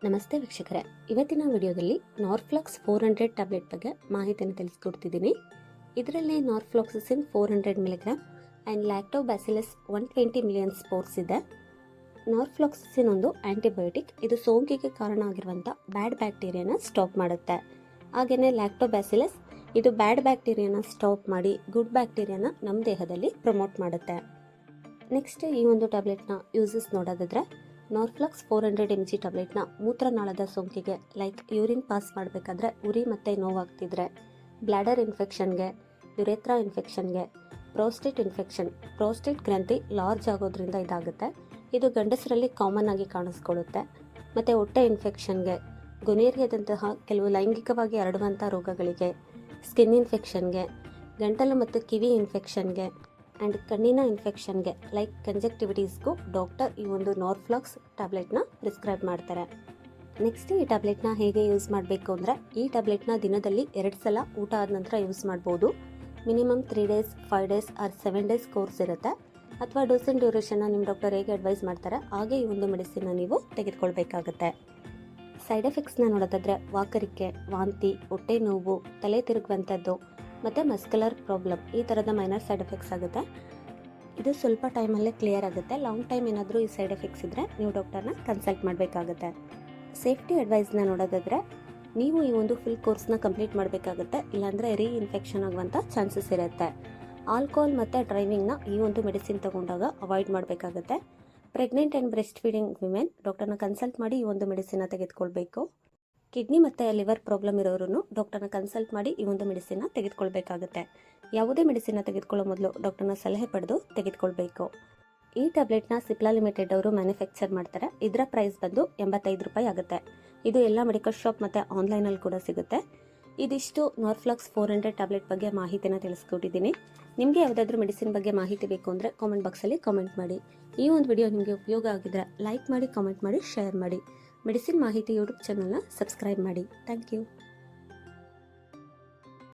ನಮಸ್ತೆ ವೀಕ್ಷಕರೇ, ಇವತ್ತಿನ ವಿಡಿಯೋದಲ್ಲಿ ನಾರ್ಫ್ಲಾಕ್ಸ್ 400 ಟ್ಯಾಬ್ಲೆಟ್ ಬಗ್ಗೆ ಮಾಹಿತಿಯನ್ನು ತಿಳಿಸ್ಕೊಡ್ತಿದ್ದೀನಿ. ಇದರಲ್ಲಿ ನಾರ್ಫ್ಲಾಕ್ಸಿಸಿನ್ 400 mg and lactobacillus 120 million spores ಇದೆ. ನಾರ್ಫ್ಲಾಕ್ಸಿಸಿನ್ ಒಂದು ಆಂಟಿಬಯೋಟಿಕ್. ಇದು ಸೋಂಕಿಗೆ ಕಾರಣ ಆಗಿರುವಂಥ ಬ್ಯಾಡ್ ಬ್ಯಾಕ್ಟೀರಿಯಾನ ಸ್ಟಾಪ್ ಮಾಡುತ್ತೆ. ಹಾಗೆಯೇ ಲ್ಯಾಕ್ಟೋಬ್ಯಾಸಿಲಸ್ ಇದು ಬ್ಯಾಡ್ ಬ್ಯಾಕ್ಟೀರಿಯಾನ ಸ್ಟಾಪ್ ಮಾಡಿ ಗುಡ್ ಬ್ಯಾಕ್ಟೀರಿಯಾನ ನಮ್ಮ ದೇಹದಲ್ಲಿ ಪ್ರಮೋಟ್ ಮಾಡುತ್ತೆ. ನೆಕ್ಸ್ಟ್ ಈ ಒಂದು ಟ್ಯಾಬ್ಲೆಟ್ನ ಯೂಸಸ್ ನೋಡೋದಾದ್ರೆ, ನಾರ್ಫ್ಲಾಕ್ಸ್ 400 mg ಟ್ಯಾಬ್ಲೆಟ್ನ ಮೂತ್ರನಾಳದ ಸೋಂಕಿಗೆ ಲೈಕ್ ಯೂರಿನ್ ಪಾಸ್ ಮಾಡಬೇಕಾದ್ರೆ ಉರಿ ಮತ್ತು ನೋವಾಗ್ತಿದ್ರೆ, ಬ್ಲ್ಯಾಡರ್ ಇನ್ಫೆಕ್ಷನ್ಗೆ, ಯುರೇತ್ರಾ ಇನ್ಫೆಕ್ಷನ್ಗೆ, ಪ್ರೋಸ್ಟೇಟ್ ಗ್ರಂಥಿ ಲಾರ್ಜ್ ಆಗೋದ್ರಿಂದ ಇದಾಗುತ್ತೆ. ಇದು ಗಂಡಸರಲ್ಲಿ ಕಾಮನ್ ಆಗಿ ಕಾಣಿಸ್ಕೊಳ್ಳುತ್ತೆ. ಮತ್ತು ಹೊಟ್ಟೆ ಇನ್ಫೆಕ್ಷನ್ಗೆ, ಗೊನೇರಿಯಾದಂತಹ ಕೆಲವು ಲೈಂಗಿಕವಾಗಿ ಹರಡುವಂಥ ರೋಗಗಳಿಗೆ, ಸ್ಕಿನ್ ಇನ್ಫೆಕ್ಷನ್ಗೆ, ಗಂಟಲು ಮತ್ತು ಕಿವಿ ಇನ್ಫೆಕ್ಷನ್ಗೆ ಆ್ಯಂಡ್ ಕಣ್ಣಿನ ಇನ್ಫೆಕ್ಷನ್ಗೆ ಲೈಕ್ ಕಂಜಕ್ಟಿವಿಟೀಸ್ಗೂ ಡಾಕ್ಟರ್ ಈ ಒಂದು ನಾರ್ಫ್ಲಾಕ್ಸ್ ಟ್ಯಾಬ್ಲೆಟ್ನ ಪ್ರಿಸ್ಕ್ರೈಬ್ ಮಾಡ್ತಾರೆ. ನೆಕ್ಸ್ಟ್ ಈ ಟ್ಯಾಬ್ಲೆಟ್ನ ಹೇಗೆ ಯೂಸ್ ಮಾಡಬೇಕು ಅಂದರೆ, ಈ ಟ್ಯಾಬ್ಲೆಟ್ನ ದಿನದಲ್ಲಿ 2 ಸಲ ಊಟ ಆದ ನಂತರ ಯೂಸ್ ಮಾಡ್ಬೋದು. Minimum 3 days, 5 days or 7 days course ಇರುತ್ತೆ. ಅಥವಾ ಡೋಸಿನ್ ಡ್ಯೂರೇಷನ್ನ ನಿಮ್ಮ ಡಾಕ್ಟರ್ ಹೇಗೆ ಅಡ್ವೈಸ್ ಮಾಡ್ತಾರೆ ಹಾಗೆ ಈ ಒಂದು ಮೆಡಿಸಿನ್ನ ನೀವು ತೆಗೆದುಕೊಳ್ಬೇಕಾಗುತ್ತೆ. ಸೈಡ್ ಎಫೆಕ್ಟ್ಸ್ನ ನೋಡೋದಾದರೆ, ವಾಕರಿಕೆ, ವಾಂತಿ, ಹೊಟ್ಟೆ ನೋವು, ತಲೆ ತಿರುಗುವಂಥದ್ದು ಮತ್ತು ಮಸ್ಕ್ಯುಲರ್ ಪ್ರಾಬ್ಲಮ್ ಈ ಥರದ ಮೈನರ್ ಸೈಡ್ ಎಫೆಕ್ಟ್ಸ್ ಆಗುತ್ತೆ. ಇದು ಸ್ವಲ್ಪ ಟೈಮಲ್ಲೇ ಕ್ಲಿಯರ್ ಆಗುತ್ತೆ. ಲಾಂಗ್ ಟೈಮ್ ಏನಾದರೂ ಈ ಸೈಡ್ ಎಫೆಕ್ಟ್ಸ್ ಇದ್ದರೆ ನೀವು ಡಾಕ್ಟರ್ನ ಕನ್ಸಲ್ಟ್ ಮಾಡಬೇಕಾಗುತ್ತೆ. ಸೇಫ್ಟಿ ಅಡ್ವೈಸ್ನ ನೋಡೋದಾದರೆ, ನೀವು ಈ ಒಂದು ಫುಲ್ ಕೋರ್ಸ್ನ ಕಂಪ್ಲೀಟ್ ಮಾಡಬೇಕಾಗುತ್ತೆ, ಇಲ್ಲಾಂದರೆ ಇನ್ಫೆಕ್ಷನ್ ಆಗುವಂಥ ಚಾನ್ಸಸ್ ಇರುತ್ತೆ. ಆಲ್ಕೋಹಾಲ್ ಮತ್ತು ಡ್ರೈವಿಂಗ್ನ ಈ ಒಂದು ಮೆಡಿಸಿನ್ ತಗೊಂಡಾಗ ಅವಾಯ್ಡ್ ಮಾಡಬೇಕಾಗುತ್ತೆ. Pregnant and breast feeding women ಡಾಕ್ಟರ್ನ ಕನ್ಸಲ್ಟ್ ಮಾಡಿ ಈ ಒಂದು ಮೆಡಿಸಿನ್ನ ತೆಗೆದುಕೊಳ್ಬೇಕು. ಕಿಡ್ನಿ ಮತ್ತು ಲಿವರ್ ಪ್ರಾಬ್ಲಮ್ ಇರೋರು ಡಾಕ್ಟರ್ನ ಕನ್ಸಲ್ಟ್ ಮಾಡಿ ಈ ಒಂದು ಮೆಡಿಸಿನ್ನ ತೆಗೆದುಕೊಳ್ಬೇಕಾಗುತ್ತೆ. ಯಾವುದೇ ಮೆಡಿಸಿನ್ನ ತೆಗೆದುಕೊಳ್ಳೋ ಮೊದಲು ಡಾಕ್ಟರ್ನ ಸಲಹೆ ಪಡೆದು ತೆಗೆದುಕೊಳ್ಬೇಕು. ಈ ಟ್ಯಾಬ್ಲೆಟ್ನ ಸಿಪ್ಲಾ ಲಿಮಿಟೆಡ್ ಅವರು ಮ್ಯಾನುಫ್ಯಾಕ್ಚರ್ ಮಾಡ್ತಾರೆ. ಇದರ ಪ್ರೈಸ್ ಬಂದು 85 ರೂಪಾಯಿ ಆಗುತ್ತೆ. ಇದು ಎಲ್ಲ ಮೆಡಿಕಲ್ ಶಾಪ್ ಮತ್ತು ಆನ್ಲೈನಲ್ಲಿ ಕೂಡ ಸಿಗುತ್ತೆ. ಇದಿಷ್ಟು ನಾರ್ಫ್ಲಾಕ್ಸ್ 400 ಟ್ಯಾಬ್ಲೆಟ್ ಬಗ್ಗೆ ಮಾಹಿತಿನ ತಿಳಿಸ್ಕೊಟ್ಟಿದ್ದೀನಿ. ನಿಮಗೆ ಯಾವುದಾದ್ರೂ ಮೆಡಿಸಿನ್ ಬಗ್ಗೆ ಮಾಹಿತಿ ಬೇಕು ಅಂದರೆ ಕಾಮೆಂಟ್ ಬಾಕ್ಸಲ್ಲಿ ಕಾಮೆಂಟ್ ಮಾಡಿ. ಈ ಒಂದು ವಿಡಿಯೋ ನಿಮಗೆ ಉಪಯೋಗ ಆಗಿದ್ರೆ ಲೈಕ್ ಮಾಡಿ, ಕಾಮೆಂಟ್ ಮಾಡಿ, ಶೇರ್ ಮಾಡಿ. ಮೆಡಿಸಿನ್ ಮಾಹಿತಿ ಯೂಟ್ಯೂಬ್ ಚಾನಲ್ನ ಸಬ್ಸ್ಕ್ರೈಬ್ ಮಾಡಿ. Thank you.